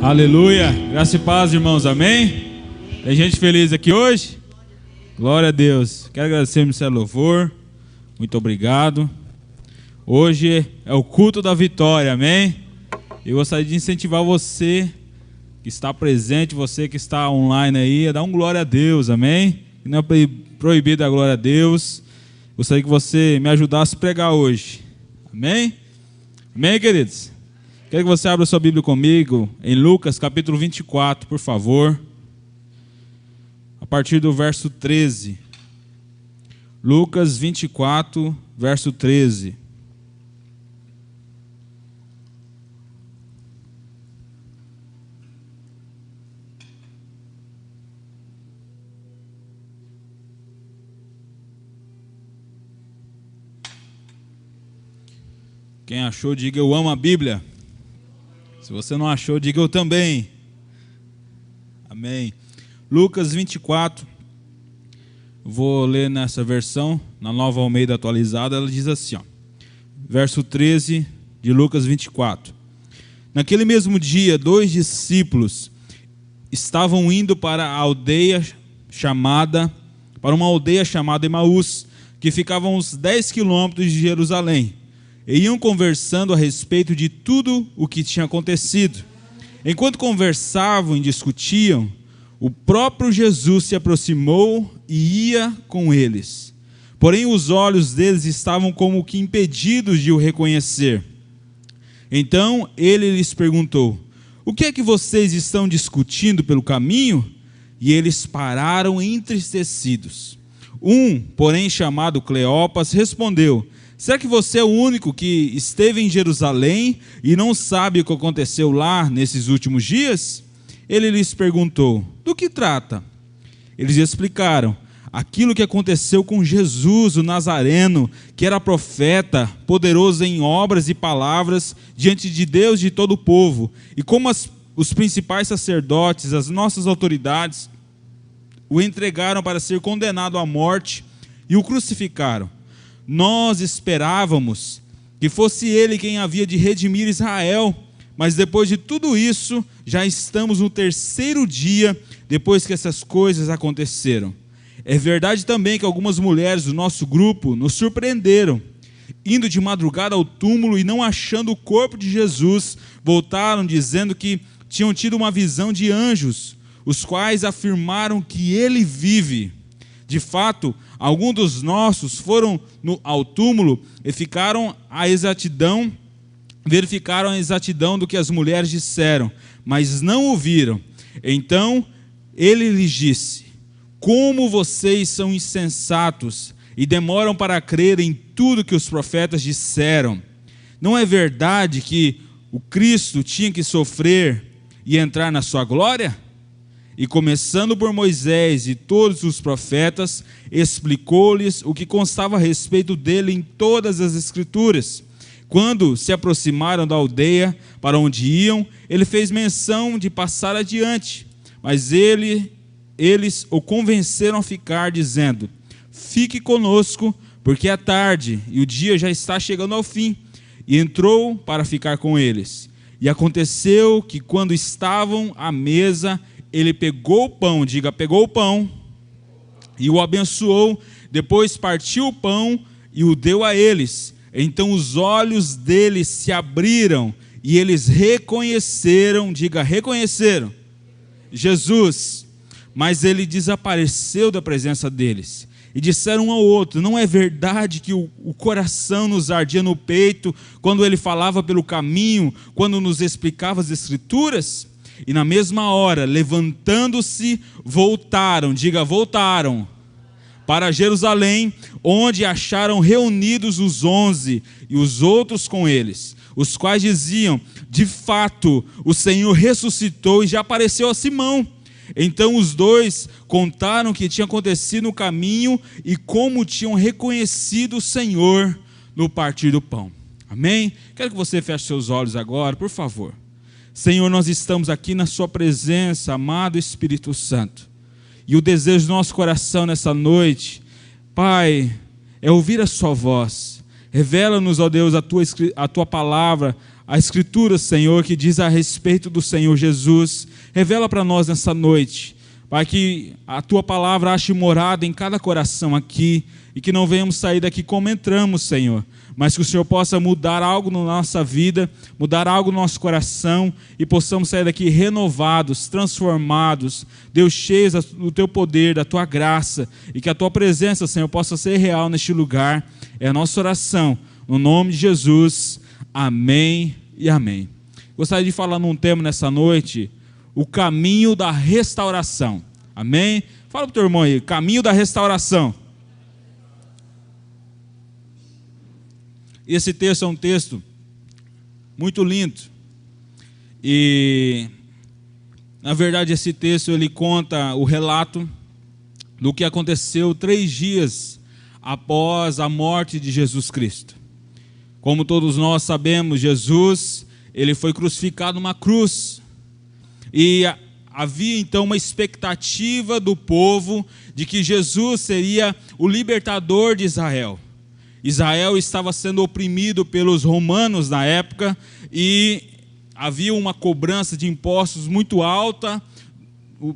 Aleluia, graça e paz, irmãos, amém? Tem gente feliz aqui hoje? Glória a Deus. Quero agradecer o Ministério Louvor, muito obrigado. Hoje é o culto da vitória, amém? Eu gostaria de incentivar você que está presente, você que está online aí, a dar um glória a Deus, amém? Não é proibido a glória a Deus. Gostaria que você me ajudasse a pregar hoje, amém? Amém, queridos? Quero que você abra sua Bíblia comigo em Lucas capítulo 24, por favor. A partir do verso 13. Lucas 24, verso 13. Quem achou, diga eu amo a Bíblia. Se você não achou, diga eu também. Amém. Lucas 24, vou ler nessa versão, na Nova Almeida atualizada, ela diz assim, ó, verso 13 de Lucas 24. Naquele mesmo dia, 2 discípulos estavam indo para uma aldeia chamada Emaús, que ficava a uns 10 quilômetros de Jerusalém. E iam conversando a respeito de tudo o que tinha acontecido. Enquanto conversavam e discutiam, o próprio Jesus se aproximou e ia com eles. Porém, os olhos deles estavam como que impedidos de o reconhecer. Então, ele lhes perguntou: o que é que vocês estão discutindo pelo caminho? E eles pararam entristecidos. Porém, chamado Cleopas, respondeu: será que você é o único que esteve em Jerusalém e não sabe o que aconteceu lá nesses últimos dias? Ele lhes perguntou: do que trata? Eles explicaram: aquilo que aconteceu com Jesus, o Nazareno, que era profeta, poderoso em obras e palavras diante de Deus e de todo o povo, e como os principais sacerdotes, as nossas autoridades, o entregaram para ser condenado à morte e o crucificaram. Nós esperávamos que fosse ele quem havia de redimir Israel, mas depois de tudo isso, já estamos no 3º dia depois que essas coisas aconteceram. É verdade também que algumas mulheres do nosso grupo nos surpreenderam, indo de madrugada ao túmulo e não achando o corpo de Jesus, voltaram dizendo que tinham tido uma visão de anjos, os quais afirmaram que ele vive. De fato, alguns dos nossos foram ao túmulo e verificaram a exatidão do que as mulheres disseram, mas não o viram. Então ele lhes disse: como vocês são insensatos e demoram para crer em tudo que os profetas disseram. Não é verdade que o Cristo tinha que sofrer e entrar na sua glória? E começando por Moisés e todos os profetas, explicou-lhes o que constava a respeito dele em todas as Escrituras. Quando se aproximaram da aldeia para onde iam, ele fez menção de passar adiante, mas eles o convenceram a ficar, dizendo: fique conosco, porque é tarde e o dia já está chegando ao fim. E entrou para ficar com eles. E aconteceu que quando estavam à mesa, ele pegou o pão, diga, pegou o pão, e o abençoou, depois partiu o pão e o deu a eles. Então os olhos deles se abriram, e eles reconheceram, diga, reconheceram, Jesus, mas ele desapareceu da presença deles. E disseram um ao outro: não é verdade que o coração nos ardia no peito, quando ele falava pelo caminho, quando nos explicava as Escrituras? E na mesma hora, levantando-se, voltaram, diga, voltaram, para Jerusalém, onde acharam reunidos os 11 e os outros com eles, os quais diziam: de fato, o Senhor ressuscitou e já apareceu a Simão. Então os dois contaram o que tinha acontecido no caminho e como tinham reconhecido o Senhor no partir do pão. Amém? Quero que você feche seus olhos agora, por favor. Senhor, nós estamos aqui na sua presença, amado Espírito Santo. E o desejo do nosso coração nessa noite, Pai, é ouvir a sua voz. Revela-nos, ó Deus, a tua palavra, a Escritura, Senhor, que diz a respeito do Senhor Jesus. Revela para nós nessa noite, para que a Tua palavra ache morada em cada coração aqui, e que não venhamos sair daqui como entramos, Senhor, mas que o Senhor possa mudar algo na nossa vida, mudar algo no nosso coração, e possamos sair daqui renovados, transformados, Deus, cheios do Teu poder, da Tua graça, e que a Tua presença, Senhor, possa ser real neste lugar. É a nossa oração, no nome de Jesus, amém e amém. Gostaria de falar num tema nessa noite, o caminho da restauração, amém? Fala para o teu irmão aí, caminho da restauração. Esse texto é um texto muito lindo, e na verdade esse texto ele conta o relato do que aconteceu 3 dias após a morte de Jesus Cristo. Como todos nós sabemos, Jesus ele foi crucificado numa cruz, e havia então uma expectativa do povo de que Jesus seria o libertador de Israel. Israel estava sendo oprimido pelos romanos na época, e havia uma cobrança de impostos muito alta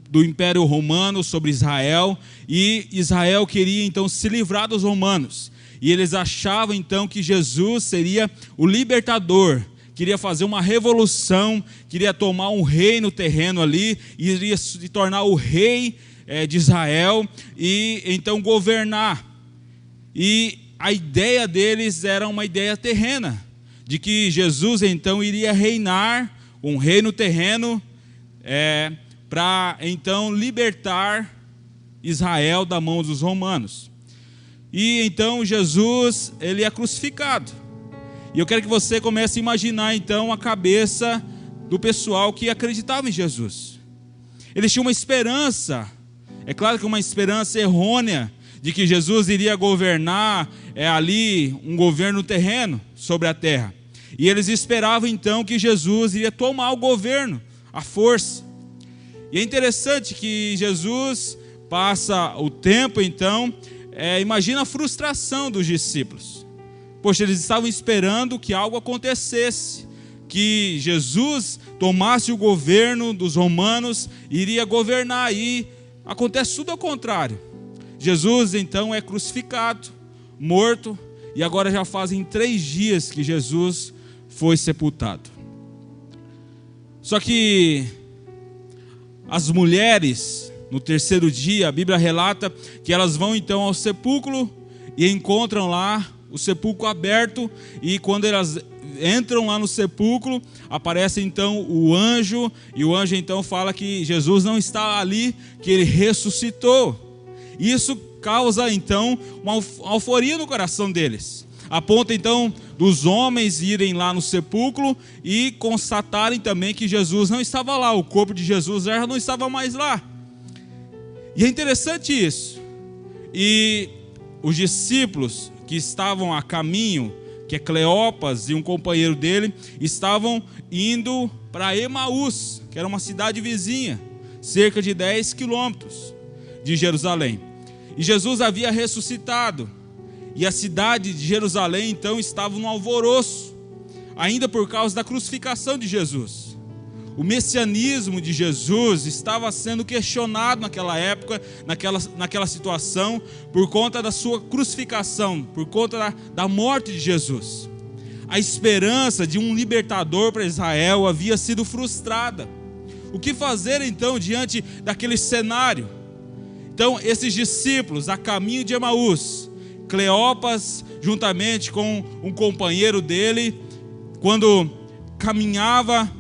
do Império Romano sobre Israel, e Israel queria então se livrar dos romanos, e eles achavam então que Jesus seria o libertador, queria fazer uma revolução, queria tomar um reino terreno ali, e iria se tornar o rei de Israel, e então governar. E a ideia deles era uma ideia terrena, de que Jesus então iria reinar um reino terreno, para então libertar Israel da mão dos romanos. E então Jesus, ele é crucificado. E eu quero que você comece a imaginar então a cabeça do pessoal que acreditava em Jesus. Eles tinham uma esperança, é claro que uma esperança errônea, de que Jesus iria governar ali um governo terreno sobre a terra. E eles esperavam então que Jesus iria tomar o governo, a força. E é interessante que Jesus passa o tempo então, imagina a frustração dos discípulos. Poxa, eles estavam esperando que algo acontecesse, que Jesus tomasse o governo dos romanos e iria governar, e acontece tudo ao contrário. Jesus então é crucificado, morto, e agora já fazem 3 dias que Jesus foi sepultado. Só que as mulheres, no 3º dia, a Bíblia relata que elas vão então ao sepulcro e encontram lá o sepulcro aberto, e quando elas entram lá no sepulcro, aparece então o anjo, e o anjo então fala que Jesus não está ali, que ele ressuscitou. Isso causa então uma euforia no coração deles, a ponto então dos homens irem lá no sepulcro e constatarem também que Jesus não estava lá, o corpo de Jesus já não estava mais lá. E é interessante isso. E os discípulos que estavam a caminho, que é Cleopas e um companheiro dele, estavam indo para Emaús, que era uma cidade vizinha, cerca de 10 quilômetros de Jerusalém. E Jesus havia ressuscitado, e a cidade de Jerusalém então estava no alvoroço, ainda por causa da crucificação de Jesus. O messianismo de Jesus estava sendo questionado naquela época, naquela situação, por conta da sua crucificação, por conta da morte de Jesus. A esperança de um libertador para Israel havia sido frustrada. O que fazer então diante daquele cenário? Então esses discípulos a caminho de Emaús, Cleopas juntamente com um companheiro dele, quando caminhava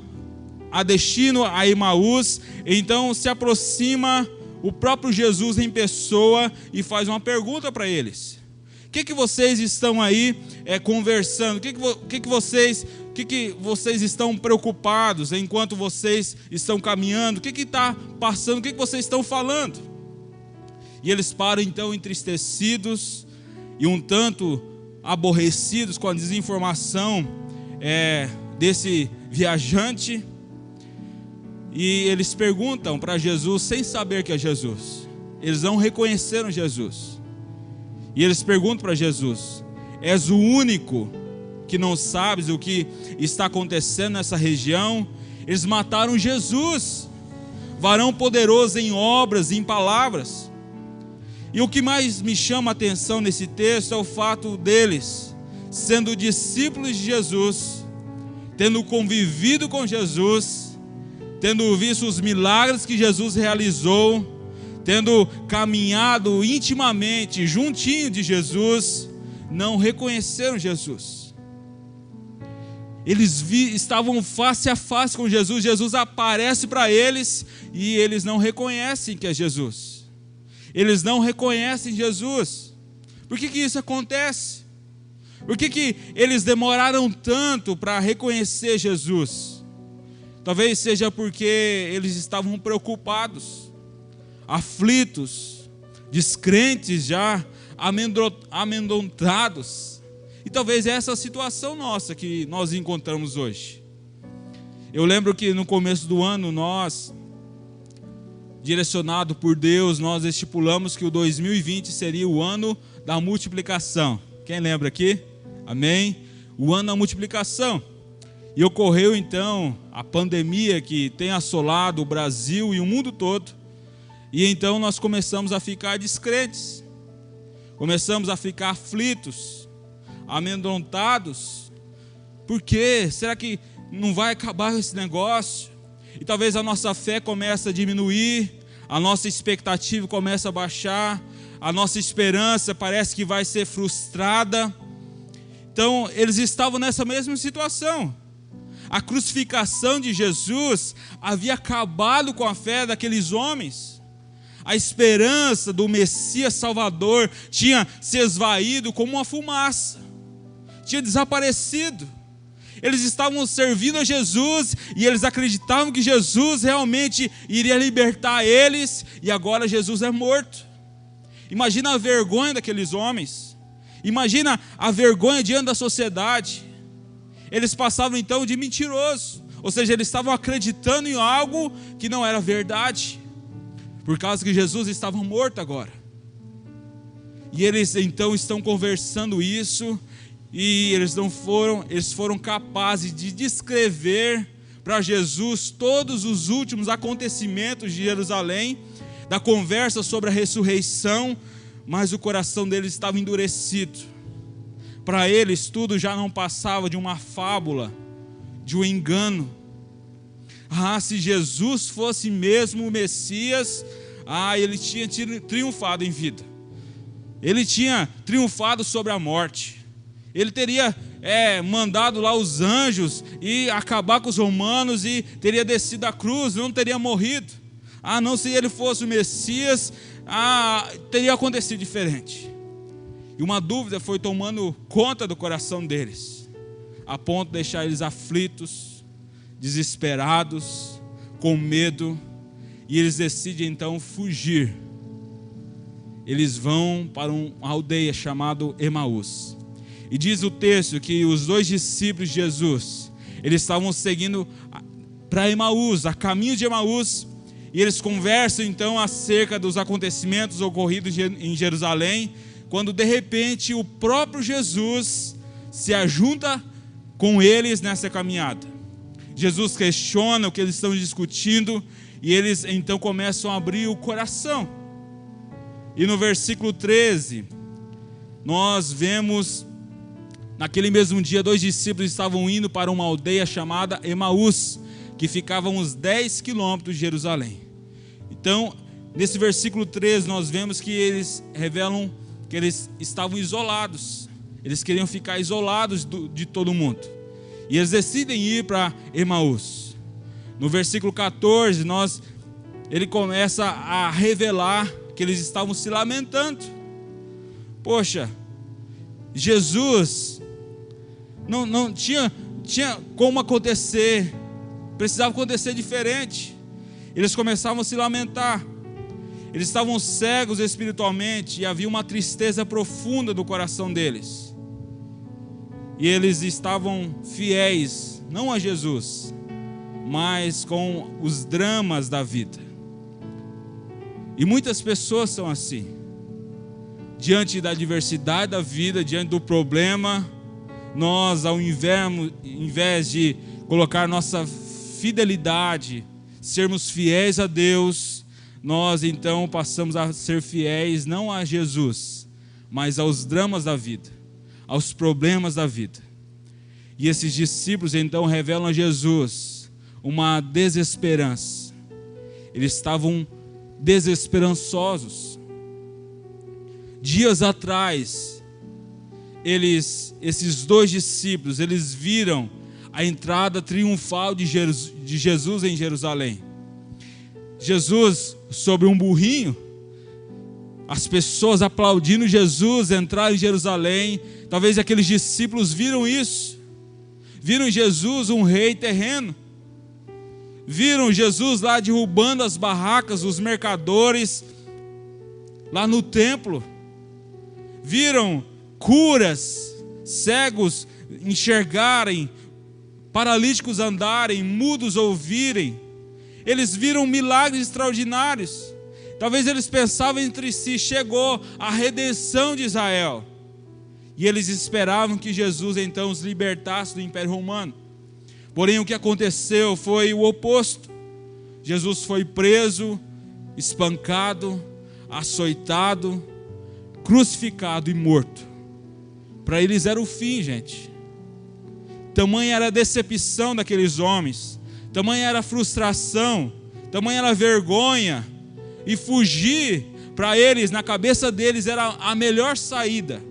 a destino a Emaús, então se aproxima o próprio Jesus em pessoa e faz uma pergunta para eles: o que vocês estão aí conversando? O que vocês estão preocupados enquanto vocês estão caminhando? O que está passando? O que vocês estão falando? E eles param então entristecidos e um tanto aborrecidos com a desinformação desse viajante. E eles perguntam para Jesus sem saber que é Jesus. Eles não reconheceram Jesus. E eles perguntam para Jesus: és o único que não sabes o que está acontecendo nessa região. Eles mataram Jesus, varão poderoso em obras e em palavras. E o que mais me chama a atenção nesse texto é o fato deles, sendo discípulos de Jesus, tendo convivido com Jesus, tendo visto os milagres que Jesus realizou, tendo caminhado intimamente, juntinho de Jesus, não reconheceram Jesus. Eles estavam face a face com Jesus, Jesus aparece para eles e eles não reconhecem que é Jesus. Eles não reconhecem Jesus. Por que isso acontece? Por que eles demoraram tanto para reconhecer Jesus? Talvez seja porque eles estavam preocupados, aflitos, descrentes já, amedrontados. E talvez essa é a situação nossa que nós encontramos hoje. Eu lembro que no começo do ano nós, direcionado por Deus, nós estipulamos que o 2020 seria o ano da multiplicação. Quem lembra aqui? Amém? O ano da multiplicação. E ocorreu então a pandemia que tem assolado o Brasil e o mundo todo. E então nós começamos a ficar descrentes. Começamos a ficar aflitos, amedrontados. Por quê? Será que não vai acabar esse negócio? E talvez a nossa fé comece a diminuir, a nossa expectativa começa a baixar, a nossa esperança parece que vai ser frustrada. Então, eles estavam nessa mesma situação. A crucificação de Jesus havia acabado com a fé daqueles homens. A esperança do Messias Salvador tinha se esvaído como uma fumaça, tinha desaparecido. Eles estavam servindo a Jesus e eles acreditavam que Jesus realmente iria libertar eles, e agora Jesus é morto. Imagina a vergonha daqueles homens, imagina a vergonha diante da sociedade. Eles passavam então de mentiroso, ou seja, eles estavam acreditando em algo que não era verdade, por causa que Jesus estava morto agora. E eles então estão conversando isso, e eles foram capazes de descrever para Jesus todos os últimos acontecimentos de Jerusalém, da conversa sobre a ressurreição, mas o coração deles estava endurecido. Para eles tudo já não passava de uma fábula, de um engano. Se Jesus fosse mesmo o Messias, ele tinha triunfado em vida. Ele tinha triunfado sobre a morte. Ele teria mandado lá os anjos e acabar com os romanos e teria descido a cruz, não teria morrido. Não, se ele fosse o Messias, teria acontecido diferente. E uma dúvida foi tomando conta do coração deles, a ponto de deixar eles aflitos, desesperados, com medo, e eles decidem então fugir. Eles vão para uma aldeia chamada Emaús. E diz o texto que os dois discípulos de Jesus, eles estavam seguindo para Emaús, a caminho de Emaús, e eles conversam então acerca dos acontecimentos ocorridos em Jerusalém, quando de repente o próprio Jesus se ajunta com eles nessa caminhada. Jesus questiona o que eles estão discutindo, e eles então começam a abrir o coração. E no versículo 13, nós vemos: naquele mesmo dia, 2 discípulos estavam indo para uma aldeia chamada Emaús, que ficava a uns 10 quilômetros de Jerusalém. Então, nesse versículo 13, nós vemos que eles revelam que eles estavam isolados. Eles queriam ficar isolados de todo mundo. E eles decidem ir para Emaús. No versículo 14, ele começa a revelar que eles estavam se lamentando. Poxa, Jesus não tinha como acontecer, precisava acontecer diferente. Eles começavam a se lamentar. Eles estavam cegos espiritualmente e havia uma tristeza profunda no coração deles. E eles estavam fiéis, não a Jesus, mas com os dramas da vida. E muitas pessoas são assim. Diante da adversidade da vida, diante do problema, nós, ao invés de colocar nossa fidelidade, sermos fiéis a Deus, nós então passamos a ser fiéis não a Jesus, mas aos dramas da vida, aos problemas da vida. E esses discípulos então revelam a Jesus uma desesperança. Eles estavam desesperançosos. Dias atrás, esses dois discípulos, eles viram a entrada triunfal de Jesus em Jerusalém. Jesus sobre um burrinho, as pessoas aplaudindo Jesus entrar em Jerusalém. Talvez aqueles discípulos viram isso. Viram Jesus, um rei terreno. Viram Jesus lá derrubando as barracas, os mercadores, lá no templo. Viram curas, cegos enxergarem, paralíticos andarem, mudos ouvirem. Eles viram milagres extraordinários. Talvez eles pensavam entre si, chegou a redenção de Israel. E eles esperavam que Jesus então os libertasse do Império Romano. Porém, o que aconteceu foi o oposto. Jesus foi preso, espancado, açoitado, crucificado e morto. Para eles era o fim, gente. Tamanha era a decepção daqueles homens, tamanha era a frustração, tamanha era a vergonha. E fugir, para eles, na cabeça deles, era a melhor saída.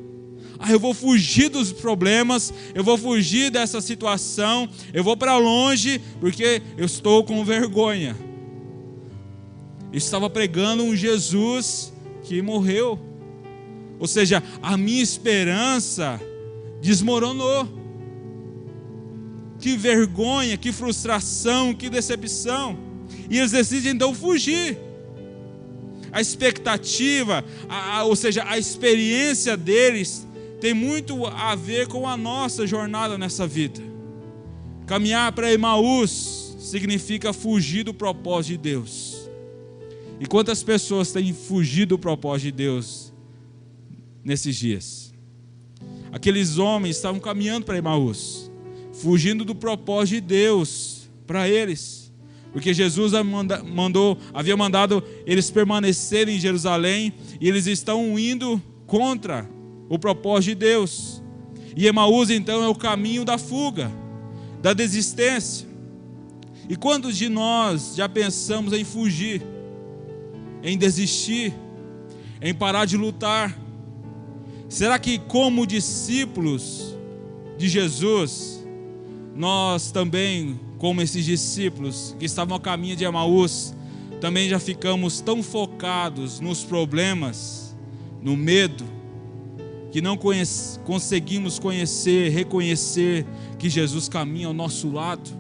Eu vou fugir dos problemas, eu vou fugir dessa situação, eu vou para longe, porque eu estou com vergonha. Eu estava pregando um Jesus que morreu. Ou seja, a minha esperança desmoronou. Que vergonha, que frustração, que decepção. E eles decidem então fugir. A expectativa, ou seja, a experiência deles tem muito a ver com a nossa jornada nessa vida. Caminhar para Emaús significa fugir do propósito de Deus. E quantas pessoas têm fugido do propósito de Deus nesses dias? Aqueles homens estavam caminhando para Emaús, fugindo do propósito de Deus para eles. Porque Jesus havia mandado eles permanecerem em Jerusalém, e eles estão indo contra o propósito de Deus. E Emaús então é o caminho da fuga, da desistência. E quantos de nós já pensamos em fugir, em desistir, em parar de lutar? Será que, como discípulos de Jesus, nós também, como esses discípulos que estavam a caminho de Emaús, também já ficamos tão focados nos problemas, no medo, que não conseguimos conhecer, reconhecer que Jesus caminha ao nosso lado?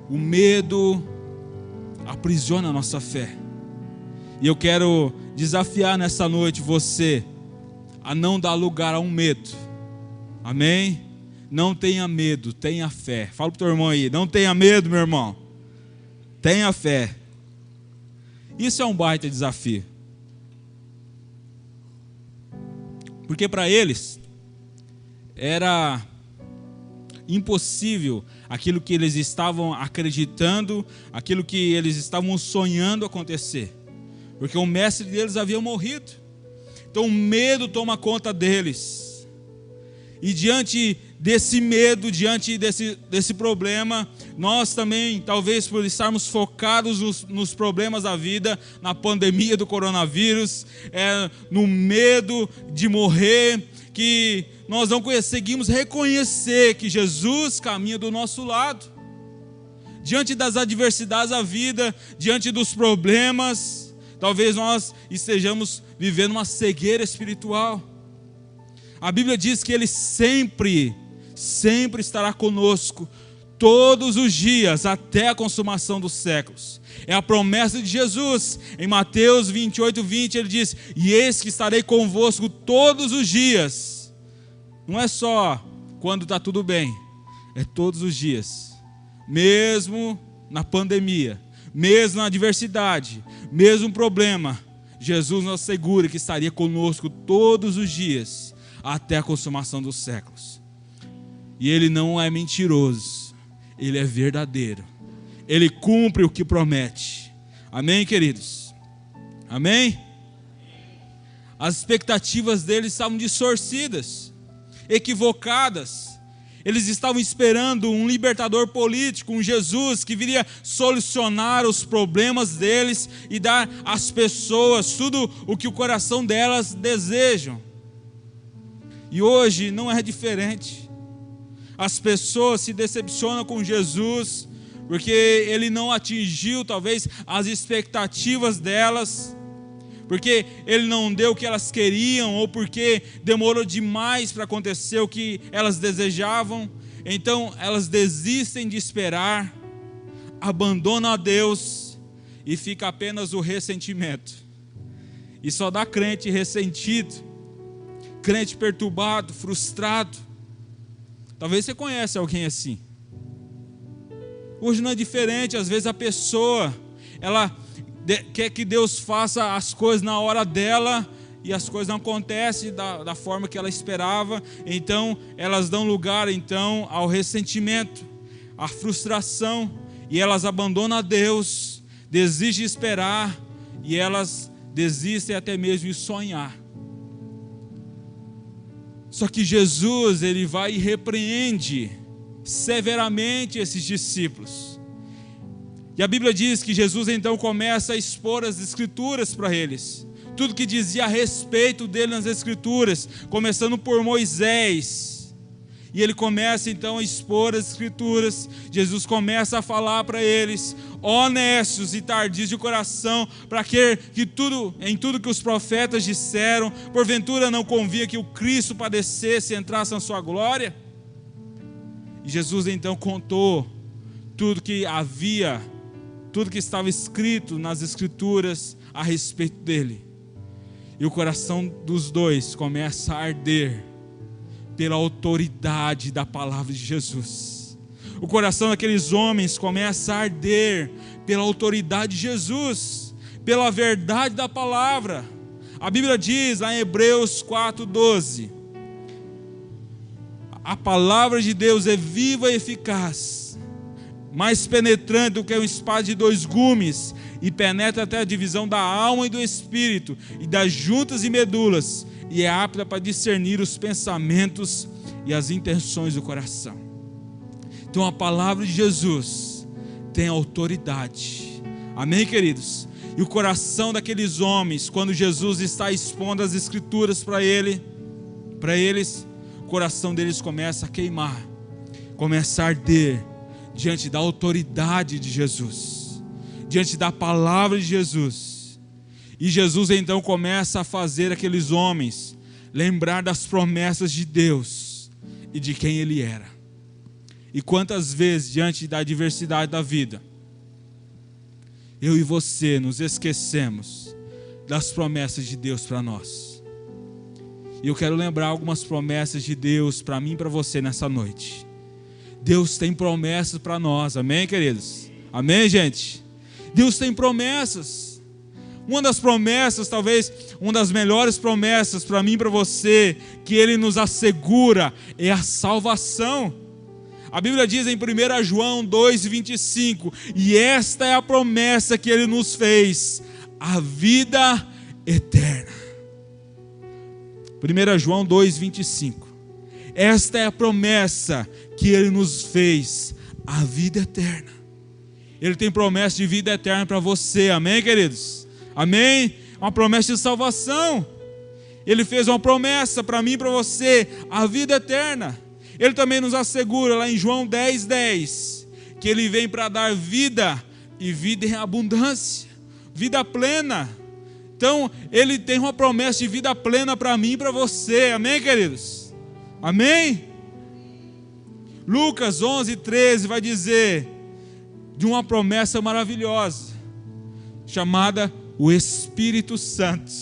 O medo aprisiona a nossa fé. E eu quero desafiar nessa noite você a não dar lugar a um medo. Amém? Não tenha medo, tenha fé. Fala para o teu irmão aí, não tenha medo, meu irmão. Tenha fé. Isso é um baita desafio. Porque para eles era impossível aquilo que eles estavam acreditando, aquilo que eles estavam sonhando acontecer. Porque o mestre deles havia morrido. Então o medo toma conta deles. E diante desse medo, diante desse problema, nós também, talvez por estarmos focados nos problemas da vida, na pandemia do coronavírus, no medo de morrer, que nós não conseguimos reconhecer que Jesus caminha do nosso lado. Diante das adversidades da vida, diante dos problemas, talvez nós estejamos vivendo uma cegueira espiritual. A Bíblia diz que Ele sempre estará conosco, todos os dias, até a consumação dos séculos. É a promessa de Jesus. Em Mateus 28:20, Ele diz: e eis que estarei convosco todos os dias. Não é só quando está tudo bem, é todos os dias. Mesmo na pandemia, mesmo na adversidade, mesmo no problema, Jesus nos assegura que estaria conosco todos os dias, até a consumação dos séculos. E Ele não é mentiroso, Ele é verdadeiro. Ele cumpre o que promete. Amém, queridos? Amém? As expectativas deles estavam distorcidas, equivocadas. Eles estavam esperando um libertador político, um Jesus que viria solucionar os problemas deles e dar às pessoas tudo o que o coração delas desejam. E hoje não é diferente. As pessoas se decepcionam com Jesus porque Ele não atingiu talvez as expectativas delas, porque Ele não deu o que elas queriam, ou porque demorou demais para acontecer o que elas desejavam. Então elas desistem de esperar, abandonam a Deus e fica apenas o ressentimento. E só dá crente ressentido, crente perturbado, frustrado. Talvez você conheça alguém assim. Hoje não é diferente. Às vezes a pessoa, ela quer que Deus faça as coisas na hora dela, e as coisas não acontecem da forma que ela esperava. Então elas dão lugar então ao ressentimento, à frustração, e elas abandonam a Deus, desistem de esperar, e elas desistem até mesmo de sonhar. Só que Jesus, Ele vai e repreende severamente esses discípulos. E a Bíblia diz que Jesus então começa a expor as Escrituras para eles. Tudo que dizia a respeito dele nas Escrituras, começando por Moisés. E ele começa então a expor as Escrituras. Jesus começa a falar para eles: honestos e tardios de coração, para que em tudo que os profetas disseram, porventura não convinha que o Cristo padecesse e entrasse na sua glória? E Jesus então contou tudo que havia, tudo que estava escrito nas Escrituras a respeito dele. E o coração dos dois começa a arder pela autoridade da palavra de Jesus. O coração daqueles homens começa a arder pela autoridade de Jesus, pela verdade da palavra. A Bíblia diz lá em Hebreus 4:12: a palavra de Deus é viva e eficaz, mais penetrante do que uma espada de 2 gumes, e penetra até a divisão da alma e do espírito, e das juntas e medulas, e é apta para discernir os pensamentos e as intenções do coração. Então a palavra de Jesus tem autoridade. Amém, queridos? E o coração daqueles homens, quando Jesus está expondo as Escrituras para eles, o coração deles começa a queimar, começa a arder diante da autoridade de Jesus, diante da palavra de Jesus. E Jesus então começa a fazer aqueles homens lembrar das promessas de Deus e de quem Ele era. E quantas vezes, diante da adversidade da vida, eu e você nos esquecemos das promessas de Deus para nós. E eu quero lembrar algumas promessas de Deus para mim e para você nessa noite. Deus tem promessas para nós, amém, queridos? Amém, gente? Deus tem promessas. Uma das promessas, talvez uma das melhores promessas para mim e para você, que Ele nos assegura, é a salvação. A Bíblia diz em 1 João 2:25: e esta é a promessa que Ele nos fez, a vida eterna. 1 João 2:25. Esta é a promessa que Ele nos fez, a vida eterna. Ele tem promessa de vida eterna para você, amém, queridos? Amém? Uma promessa de salvação. Ele fez uma promessa para mim e para você, a vida eterna. Ele também nos assegura lá em João 10:10, que Ele vem para dar vida e vida em abundância, vida plena. Então Ele tem uma promessa de vida plena para mim e para você, amém, queridos? Amém? Lucas 11:13 vai dizer de uma promessa maravilhosa, chamada o Espírito Santo.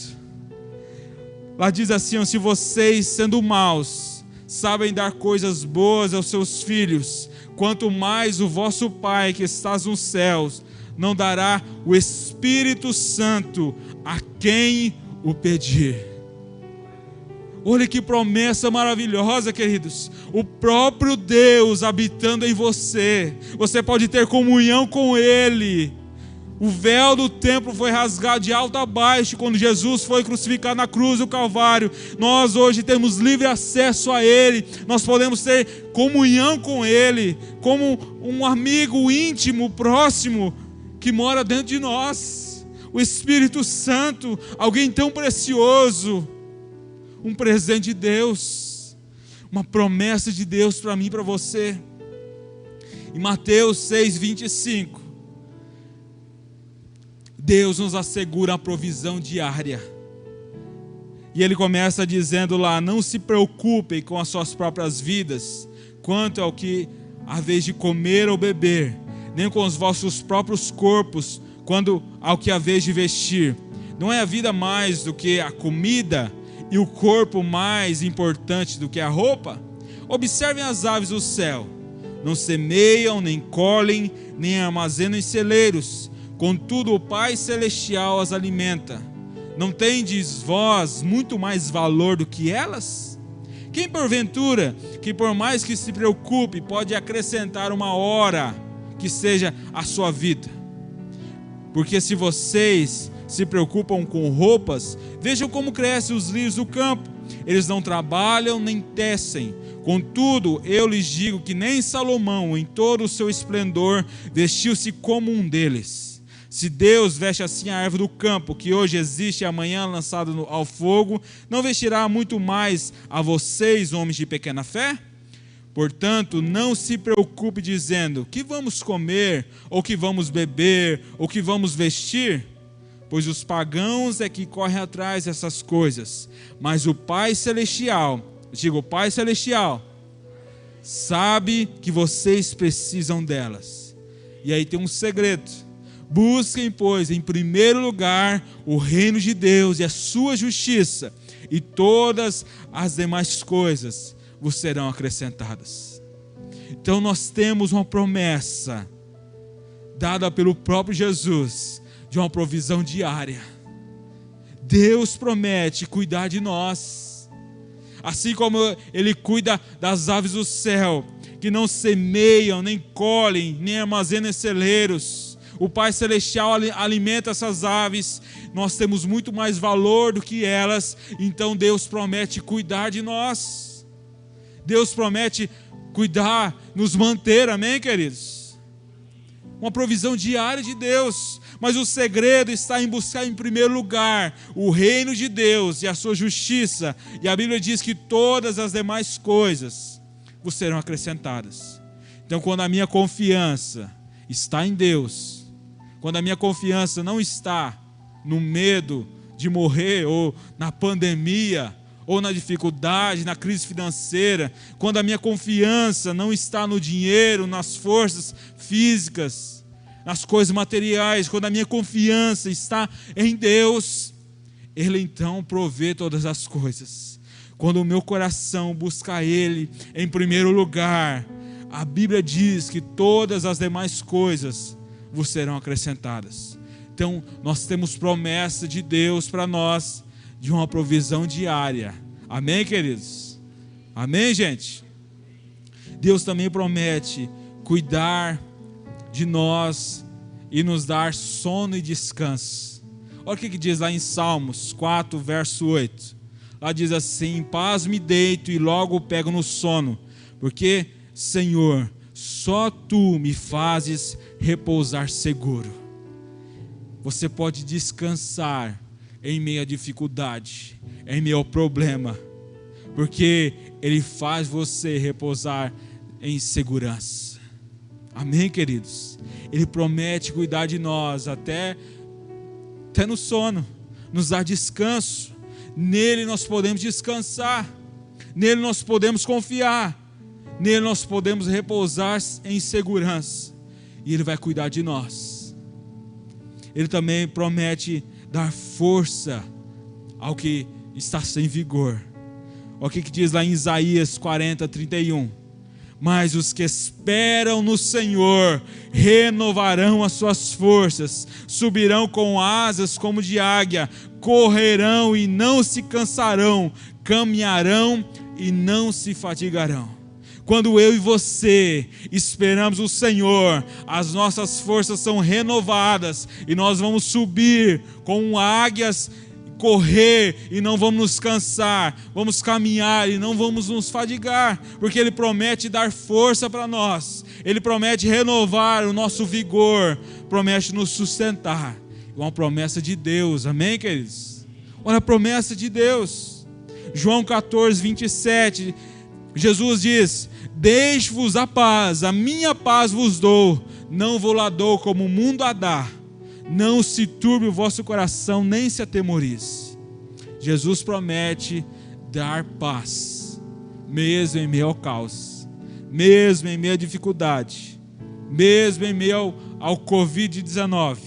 Lá diz assim: se vocês, sendo maus, sabem dar coisas boas aos seus filhos, quanto mais o vosso Pai que estás nos céus não dará o Espírito Santo a quem o pedir. Olha que promessa maravilhosa, queridos. O próprio Deus habitando em você. Você pode ter comunhão com Ele. O véu do templo foi rasgado de alto a baixo quando Jesus foi crucificado na cruz do Calvário. Nós hoje temos livre acesso a Ele. Nós podemos ter comunhão com Ele, como um amigo íntimo, próximo, que mora dentro de nós. O Espírito Santo, alguém tão precioso, um presente de Deus, uma promessa de Deus para mim e para você. Em Mateus 6:25, Deus nos assegura a provisão diária. E Ele começa dizendo lá: não se preocupem com as suas próprias vidas, quanto ao que há vez de comer ou beber, nem com os vossos próprios corpos, quanto ao que há vez de vestir. Não é a vida mais do que a comida, e o corpo mais importante do que a roupa? Observem as aves do céu. Não semeiam, nem colhem, nem armazenam em celeiros. Contudo, o Pai Celestial as alimenta. Não tendes vós muito mais valor do que elas? Quem porventura, que por mais que se preocupe, pode acrescentar uma hora que seja a sua vida? Porque se vocês se preocupam com roupas, vejam como crescem os lírios do campo. Eles não trabalham nem tecem. Contudo, eu lhes digo que nem Salomão, em todo o seu esplendor, vestiu-se como um deles. Se Deus veste assim a árvore do campo, que hoje existe e amanhã lançada ao fogo, não vestirá muito mais a vocês, homens de pequena fé? Portanto, não se preocupe dizendo: que vamos comer, ou que vamos beber, ou que vamos vestir? Pois os pagãos é que correm atrás dessas coisas. Mas o Pai Celestial, o Pai Celestial, sabe que vocês precisam delas. E aí tem um segredo: busquem, pois, em primeiro lugar o reino de Deus e a sua justiça, e todas as demais coisas vos serão acrescentadas. Então nós temos uma promessa dada pelo próprio Jesus, de uma provisão diária. Deus promete cuidar de nós, assim como Ele cuida das aves do céu, que não semeiam, nem colhem, nem armazenam em celeiros. O Pai Celestial alimenta essas aves. Nós temos muito mais valor do que elas. Então Deus promete cuidar de nós. Deus promete cuidar, nos manter, amém, queridos? Uma provisão diária de Deus. Mas o segredo está em buscar em primeiro lugar o reino de Deus e a sua justiça. E a Bíblia diz que todas as demais coisas vos serão acrescentadas. Então, quando a minha confiança está em Deus, quando a minha confiança não está no medo de morrer, ou na pandemia, ou na dificuldade, na crise financeira, quando a minha confiança não está no dinheiro, nas forças físicas, nas coisas materiais, quando a minha confiança está em Deus, Ele então provê todas as coisas. Quando o meu coração busca Ele em primeiro lugar, a Bíblia diz que todas as demais coisas vos serão acrescentadas. Então nós temos promessa de Deus para nós, de uma provisão diária. Amém, queridos? Amém, gente? Deus também promete cuidar de nós e nos dar sono e descanso. Olha o que diz lá em Salmos 4, verso 8. Lá diz assim: em paz me deito e logo pego no sono, porque, Senhor, só Tu me fazes repousar seguro. Você pode descansar em meio à dificuldade, em meio ao problema, porque Ele faz você repousar em segurança. Amém, queridos? Ele promete cuidar de nós até no sono, nos dar descanso. Nele nós podemos descansar, nele nós podemos confiar, nele nós podemos repousar em segurança, e Ele vai cuidar de nós. Ele também promete dar força ao que está sem vigor. Olha o que diz lá em Isaías 40, 31. Mas os que esperam no Senhor renovarão as suas forças, subirão com asas como de águia, correrão e não se cansarão, caminharão e não se fatigarão. Quando eu e você esperamos o Senhor, as nossas forças são renovadas e nós vamos subir como águias, correr e não vamos nos cansar, vamos caminhar e não vamos nos fadigar, porque Ele promete dar força para nós, Ele promete renovar o nosso vigor, promete nos sustentar. É uma promessa de Deus, amém, queridos? Olha a promessa de Deus. João 14, 27, Jesus diz: deixe-vos a paz, a minha paz vos dou, não vou lá dou como o mundo a dá. Não se turbe o vosso coração, nem se atemorize. Jesus promete dar paz, mesmo em meio ao caos, mesmo em meio à dificuldade, mesmo em meio ao Covid-19.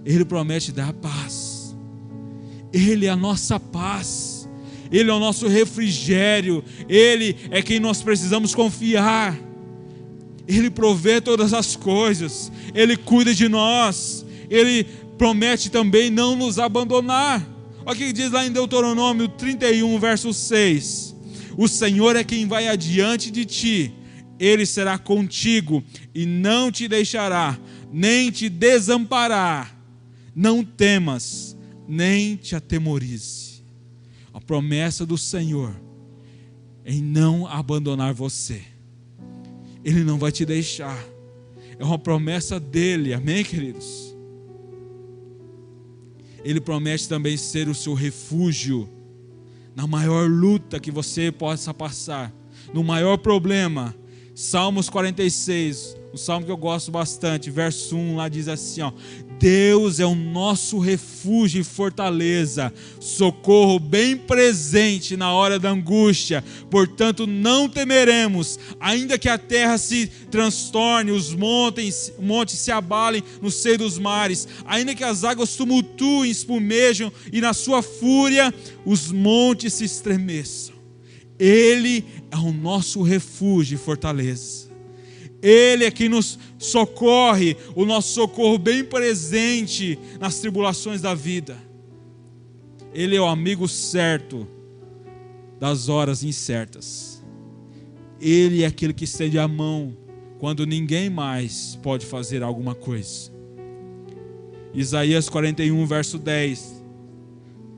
Ele promete dar paz. Ele é a nossa paz. Ele é o nosso refrigério. Ele é quem nós precisamos confiar. Ele provê todas as coisas. Ele cuida de nós. Ele promete também não nos abandonar. Olha o que diz lá em Deuteronômio 31, verso 6. O Senhor é quem vai adiante de ti. Ele será contigo e não te deixará, nem te desamparar. Não temas, nem te atemorize. A promessa do Senhor em não abandonar você. Ele não vai te deixar. É uma promessa dele, amém, queridos? Ele promete também ser o seu refúgio na maior luta que você possa passar, no maior problema. Salmos 46, um salmo que eu gosto bastante, verso 1 lá diz assim, ó: Deus é o nosso refúgio e fortaleza, socorro bem presente na hora da angústia. Portanto não temeremos, ainda que a terra se transtorne, os montes se abalem no seio dos mares, ainda que as águas tumultuem, espumejam e na sua fúria os montes se estremeçam. Ele é o nosso refúgio e fortaleza. Ele é quem nos socorre, o nosso socorro bem presente nas tribulações da vida. Ele é o amigo certo das horas incertas. Ele é aquele que estende a mão quando ninguém mais pode fazer alguma coisa. Isaías 41, verso 10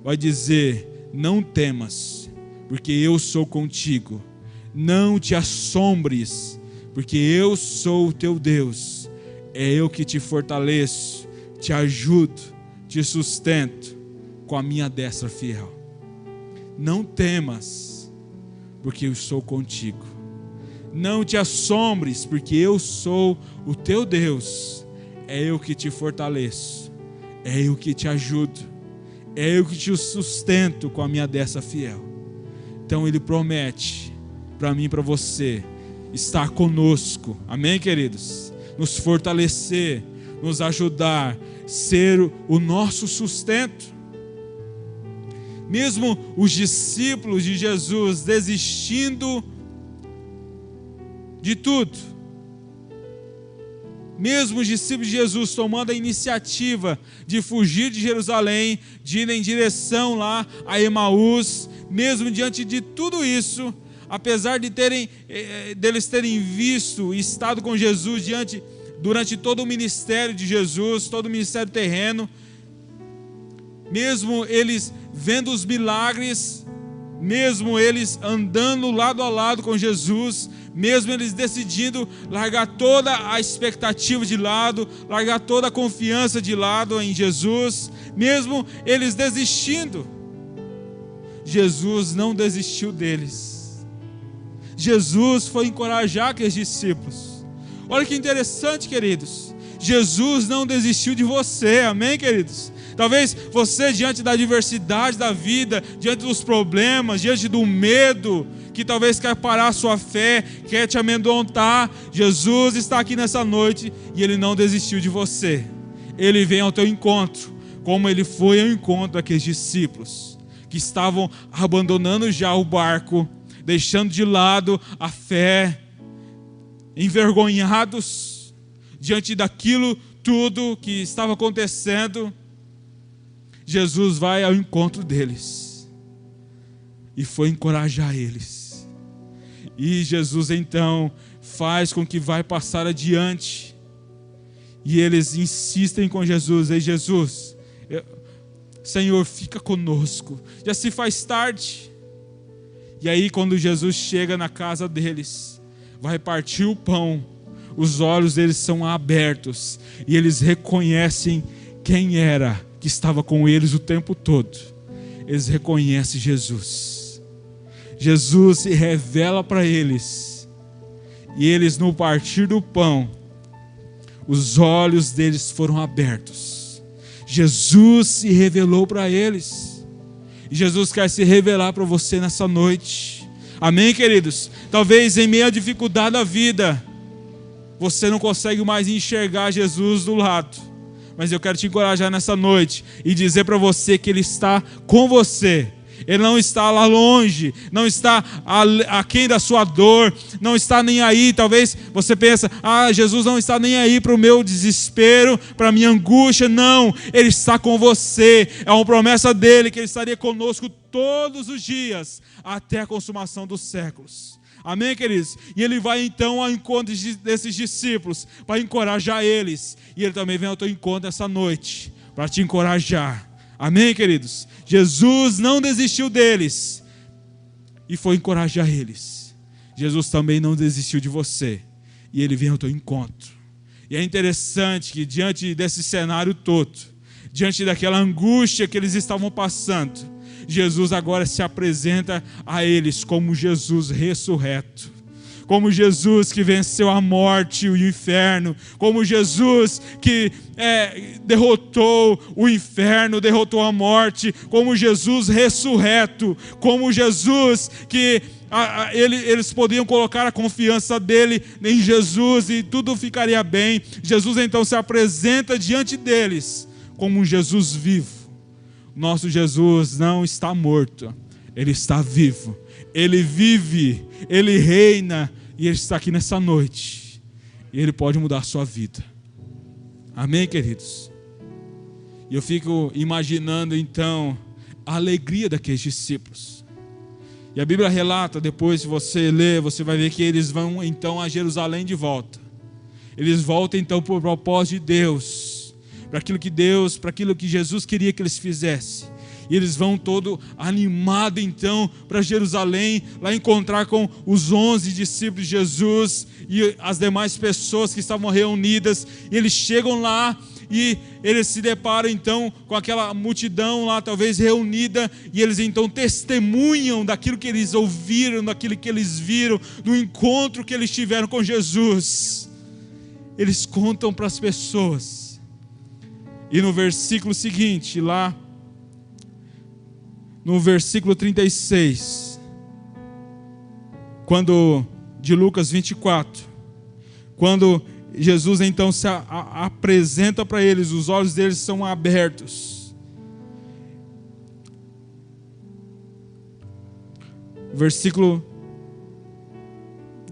vai dizer: não temas, porque eu sou contigo. Não te assombres, porque eu sou o teu Deus. É eu que te fortaleço, te ajudo, te sustento com a minha destra fiel. Não temas, porque eu sou contigo. Não te assombres, porque eu sou o teu Deus. É eu que te fortaleço, é eu que te ajudo, é eu que te sustento com a minha destra fiel. Então Ele promete para mim e para você estar conosco, amém, queridos? Nos fortalecer, nos ajudar, ser o nosso sustento. Mesmo os discípulos de Jesus desistindo de tudo, mesmo os discípulos de Jesus tomando a iniciativa de fugir de Jerusalém, de ir em direção lá a Emaús, mesmo diante de tudo isso, apesar de deles terem visto e estado com Jesus durante todo o ministério de Jesus, todo o ministério terreno, mesmo eles vendo os milagres, mesmo eles andando lado a lado com Jesus, mesmo eles decidindo largar toda a expectativa de lado, largar toda a confiança de lado em Jesus, mesmo eles desistindo, Jesus não desistiu deles. Jesus foi encorajar aqueles discípulos. Olha que interessante, queridos. Jesus não desistiu de você, amém, queridos? Talvez você, diante da adversidade da vida, diante dos problemas, diante do medo, que talvez quer parar a sua fé, quer te amedrontar, Jesus está aqui nessa noite e Ele não desistiu de você. Ele vem ao teu encontro, como Ele foi ao encontro daqueles discípulos, que estavam abandonando já o barco, deixando de lado a fé, envergonhados diante daquilo tudo que estava acontecendo. Jesus vai ao encontro deles e foi encorajar eles. E Jesus então faz com que vai passar adiante. E eles insistem com Jesus: ei Jesus, Senhor, fica conosco, já se faz tarde. E aí quando Jesus chega na casa deles, vai partir o pão, os olhos deles são abertos e eles reconhecem quem era que estava com eles o tempo todo. Eles reconhecem Jesus. Jesus se revela para eles. E eles, no partir do pão, os olhos deles foram abertos. Jesus se revelou para eles. E Jesus quer se revelar para você nessa noite. Amém, queridos? Talvez em meio à dificuldade da vida, você não consegue mais enxergar Jesus do lado. Mas eu quero te encorajar nessa noite e dizer para você que Ele está com você. Ele não está lá longe, não está aquém da sua dor, não está nem aí. Talvez você pense: Jesus não está nem aí para o meu desespero, para a minha angústia. Não, Ele está com você. É uma promessa dEle que Ele estaria conosco todos os dias, até a consumação dos séculos. Amém, queridos? E Ele vai então ao encontro desses discípulos para encorajar eles. E Ele também vem ao teu encontro essa noite para te encorajar. Amém, queridos? Jesus não desistiu deles e foi encorajar eles. Jesus também não desistiu de você e Ele vem ao teu encontro. E é interessante que diante desse cenário todo, diante daquela angústia que eles estavam passando, Jesus agora se apresenta a eles como Jesus ressurreto, como Jesus que venceu a morte e o inferno, como Jesus que derrotou o inferno, derrotou a morte, como Jesus ressurreto, como Jesus que eles podiam colocar a confiança dele em Jesus e tudo ficaria bem. Jesus então se apresenta diante deles como um Jesus vivo. Nosso Jesus não está morto, Ele está vivo, Ele vive, Ele reina e Ele está aqui nessa noite e Ele pode mudar a sua vida. Amém, queridos? E eu fico imaginando então a alegria daqueles discípulos. E a Bíblia relata, depois se você ler, você vai ver que eles vão então a Jerusalém de volta. Eles voltam então por propósito de Deus, para aquilo que Jesus queria que eles fizessem. E eles vão todo animados então para Jerusalém, lá encontrar com os 11 discípulos de Jesus e as demais pessoas que estavam reunidas. E eles chegam lá e eles se deparam então com aquela multidão lá talvez reunida, e eles então testemunham daquilo que eles ouviram, daquilo que eles viram, do encontro que eles tiveram com Jesus. Eles contam para as pessoas. E no versículo seguinte, lá no versículo 36, de Lucas 24, quando Jesus então se apresenta para eles, os olhos deles são abertos.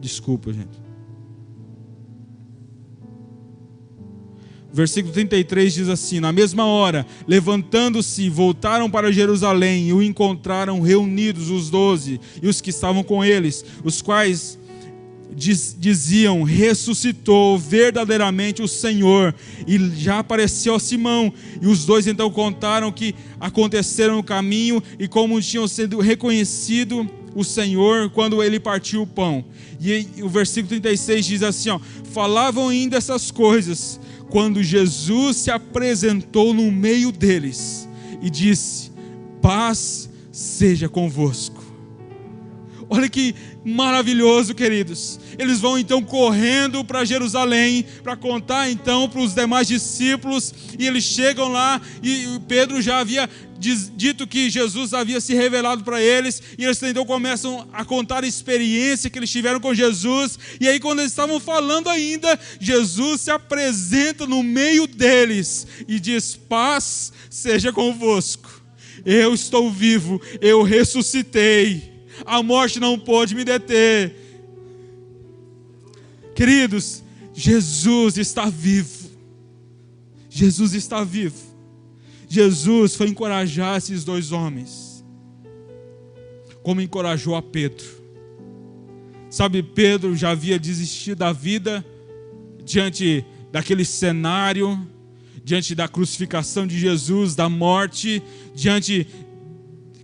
Desculpa, gente. Versículo 33 diz assim: na mesma hora, levantando-se, voltaram para Jerusalém e o encontraram reunidos os 12 e os que estavam com eles, os quais diziam: ressuscitou verdadeiramente o Senhor e já apareceu a Simão. E os dois então contaram o que aconteceram no caminho e como tinham sido reconhecido o Senhor quando ele partiu o pão. E o versículo 36 diz assim, falavam ainda essas coisas quando Jesus se apresentou no meio deles e disse: paz seja convosco. Olha que maravilhoso, queridos. Eles vão então correndo para Jerusalém para contar então para os demais discípulos, e eles chegam lá e Pedro já havia dito que Jesus havia se revelado para eles, e eles então começam a contar a experiência que eles tiveram com Jesus. E aí, quando eles estavam falando ainda, Jesus se apresenta no meio deles e diz: paz seja convosco. Eu estou vivo, eu ressuscitei, a morte não pôde me deter. Queridos, Jesus está vivo. Jesus está vivo. Jesus foi encorajar esses dois homens, como encorajou a Pedro. Sabe, Pedro já havia desistido da vida diante daquele cenário, diante da crucificação de Jesus, da morte, diante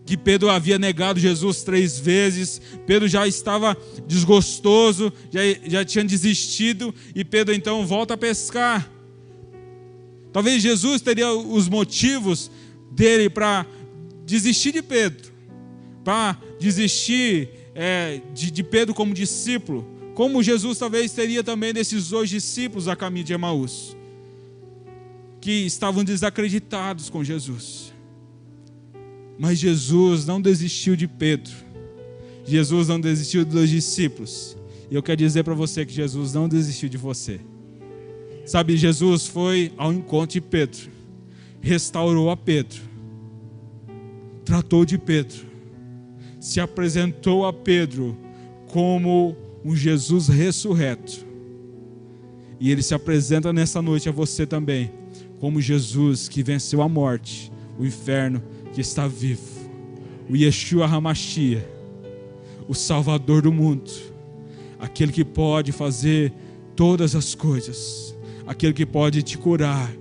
que Pedro havia negado Jesus 3 vezes. Pedro já estava desgostoso, já tinha desistido, e Pedro então volta a pescar. Talvez Jesus teria os motivos dele para desistir de Pedro, para desistir de Pedro como discípulo, como Jesus talvez teria também desses 2 discípulos a caminho de Emaús, que estavam desacreditados com Jesus. Mas Jesus não desistiu de Pedro, Jesus não desistiu dos discípulos, e eu quero dizer para você que Jesus não desistiu de você. Sabe, Jesus foi ao encontro de Pedro, restaurou a Pedro, tratou de Pedro, se apresentou a Pedro como um Jesus ressurreto. E Ele se apresenta nessa noite a você também, como Jesus que venceu a morte, o inferno, que está vivo, o Yeshua HaMashiach, o Salvador do mundo, aquele que pode fazer todas as coisas, aquele que pode te curar,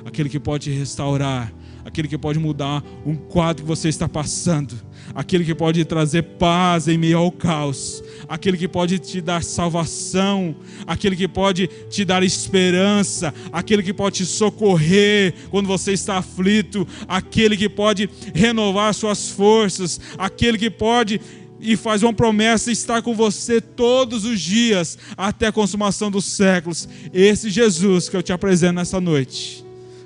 aquele que pode te restaurar, aquele que pode mudar um quadro que você está passando, aquele que pode trazer paz em meio ao caos, aquele que pode te dar salvação, aquele que pode te dar esperança, aquele que pode te socorrer quando você está aflito, aquele que pode renovar suas forças, aquele que pode e faz uma promessa, estar com você todos os dias até a consumação dos séculos. Esse Jesus que eu te apresento nessa noite.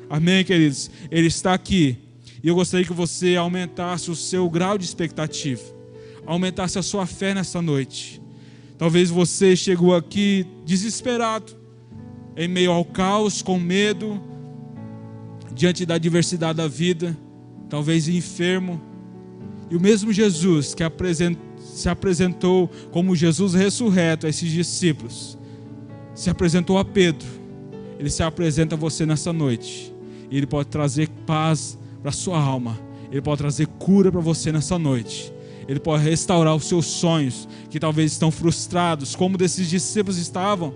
Amém, queridos? Ele está aqui. E eu gostaria que você aumentasse o seu grau de expectativa, aumentasse a sua fé nessa noite. Talvez você chegou aqui desesperado, em meio ao caos, com medo, diante da adversidade da vida, talvez enfermo. E o mesmo Jesus que se apresentou como Jesus ressurreto a esses discípulos, se apresentou a Pedro, Ele se apresenta a você nessa noite. E Ele pode trazer paz para a sua alma, Ele pode trazer cura para você nessa noite, Ele pode restaurar os seus sonhos, que talvez estão frustrados, como desses discípulos estavam.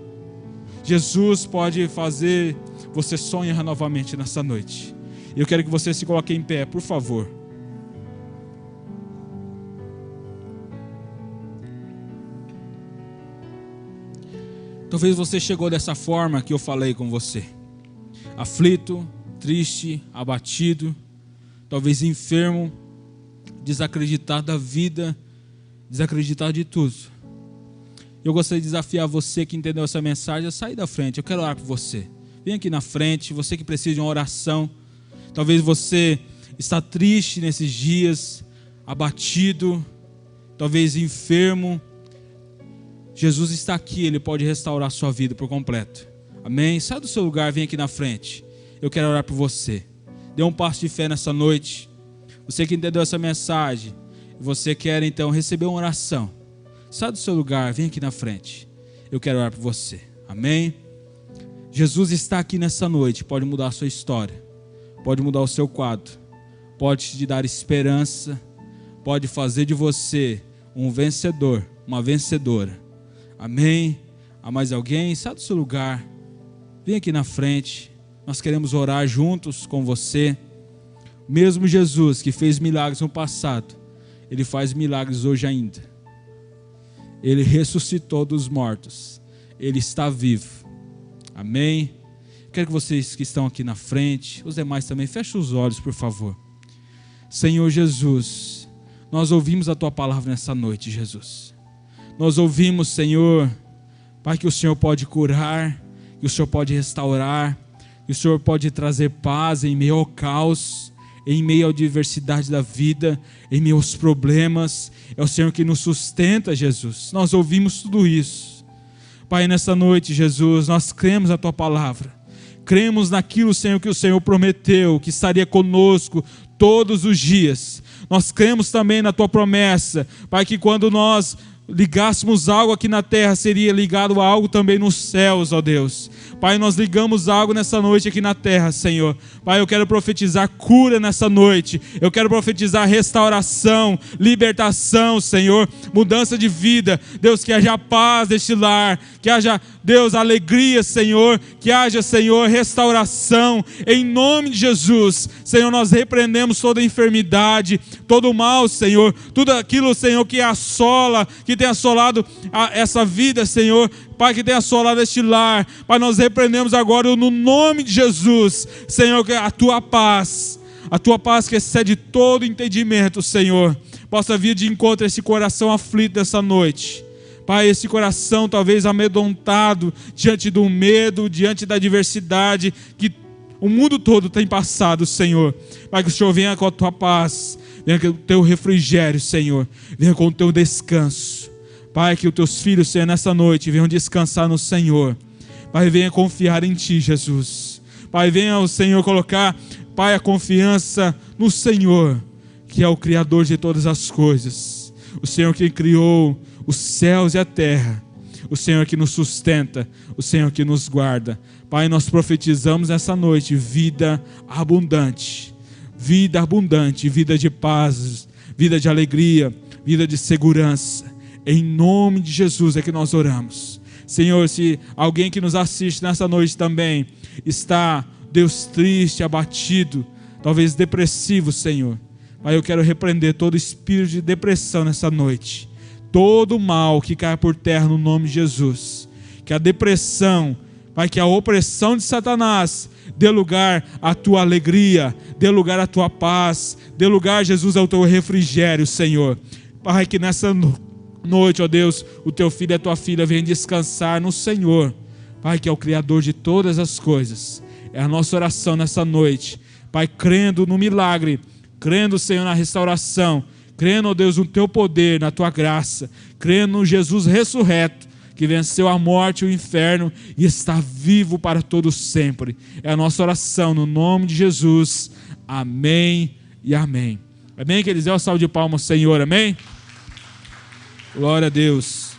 Jesus pode fazer você sonhar novamente nessa noite. E eu quero que você se coloque em pé, por favor. Talvez você chegou dessa forma que eu falei com você, aflito, triste, abatido, talvez enfermo, desacreditado da vida, desacreditado de tudo. Eu gostaria de desafiar você que entendeu essa mensagem a sair da frente. Eu quero orar por você. Vem aqui na frente, você que precisa de uma oração. Talvez você está triste nesses dias, abatido, talvez enfermo. Jesus está aqui, Ele pode restaurar a sua vida por completo. Amém? Sai do seu lugar, vem aqui na frente. Eu quero orar por você. Dê um passo de fé nessa noite. Você que entendeu essa mensagem, você quer então receber uma oração, sai do seu lugar, vem aqui na frente. Eu quero orar por você. Amém? Jesus está aqui nessa noite, pode mudar a sua história, pode mudar o seu quadro, pode te dar esperança, pode fazer de você um vencedor, uma vencedora. Amém? Há mais alguém? Sai do seu lugar, vem aqui na frente. Nós queremos orar juntos com você. Mesmo Jesus que fez milagres no passado, Ele faz milagres hoje ainda. Ele ressuscitou dos mortos, Ele está vivo. Amém? Quero que vocês que estão aqui na frente, os demais também, fechem os olhos, por favor. Senhor Jesus, nós ouvimos a Tua palavra nessa noite, Jesus. Nós ouvimos, Senhor, Pai, que o Senhor pode curar, que o Senhor pode restaurar, que o Senhor pode trazer paz em meio ao caos, em meio à adversidade da vida, em meio aos problemas. É o Senhor que nos sustenta, Jesus. Nós ouvimos tudo isso. Pai, nessa noite, Jesus, nós cremos na Tua palavra. Cremos naquilo, Senhor, que o Senhor prometeu, que estaria conosco todos os dias. Nós cremos também na Tua promessa, Pai, que quando nós ligássemos algo aqui na terra, seria ligado a algo também nos céus, ó Deus. Pai, nós ligamos algo nessa noite aqui na terra, Senhor. Pai, eu quero profetizar cura nessa noite. Eu quero profetizar restauração, libertação, Senhor. Mudança de vida. Deus, que haja paz neste lar. Que haja, Deus, alegria, Senhor. Que haja, Senhor, restauração. Em nome de Jesus. Senhor, nós repreendemos toda enfermidade, todo o mal, Senhor. Tudo aquilo, Senhor, que assola, que tem assolado essa vida, Senhor. Pai, que tem assolado este lar. Pai, nós repreendemos agora no nome de Jesus, Senhor, que a tua paz que excede todo entendimento, Senhor, possa vir de encontro a esse coração aflito nessa noite. Pai, esse coração talvez amedrontado diante do medo, diante da adversidade que o mundo todo tem passado, Senhor. Pai, que o Senhor venha com a tua paz, venha com o teu refrigério, Senhor, venha com o teu descanso. Pai, que os teus filhos, Senhor, nessa noite venham descansar no Senhor. Pai, venha confiar em Ti, Jesus. Pai, venha o Senhor colocar, Pai, a confiança no Senhor, que é o Criador de todas as coisas. O Senhor que criou os céus e a terra. O Senhor que nos sustenta. O Senhor que nos guarda. Pai, nós profetizamos nessa noite vida abundante. Vida abundante, vida de paz, vida de alegria, vida de segurança. Em nome de Jesus é que nós oramos. Senhor, se alguém que nos assiste nessa noite também está, Deus, triste, abatido, talvez depressivo, Senhor. Pai, eu quero repreender todo espírito de depressão nessa noite. Todo mal que caia por terra no nome de Jesus. Que a depressão, Pai, que a opressão de Satanás dê lugar à tua alegria, dê lugar à tua paz, dê lugar, Jesus, ao teu refrigério, Senhor. Pai, que nessa noite, ó Deus, o teu filho e a tua filha venham descansar no Senhor, Pai, que é o Criador de todas as coisas. É a nossa oração nessa noite, Pai, crendo no milagre, crendo, Senhor, na restauração, crendo, ó Deus, no teu poder, na tua graça, crendo no Jesus ressurreto, que venceu a morte e o inferno e está vivo para todos sempre. É a nossa oração no nome de Jesus. Amém e amém. Amém, queridos? Dê uma salva de palmas, Senhor. Amém? Glória a Deus.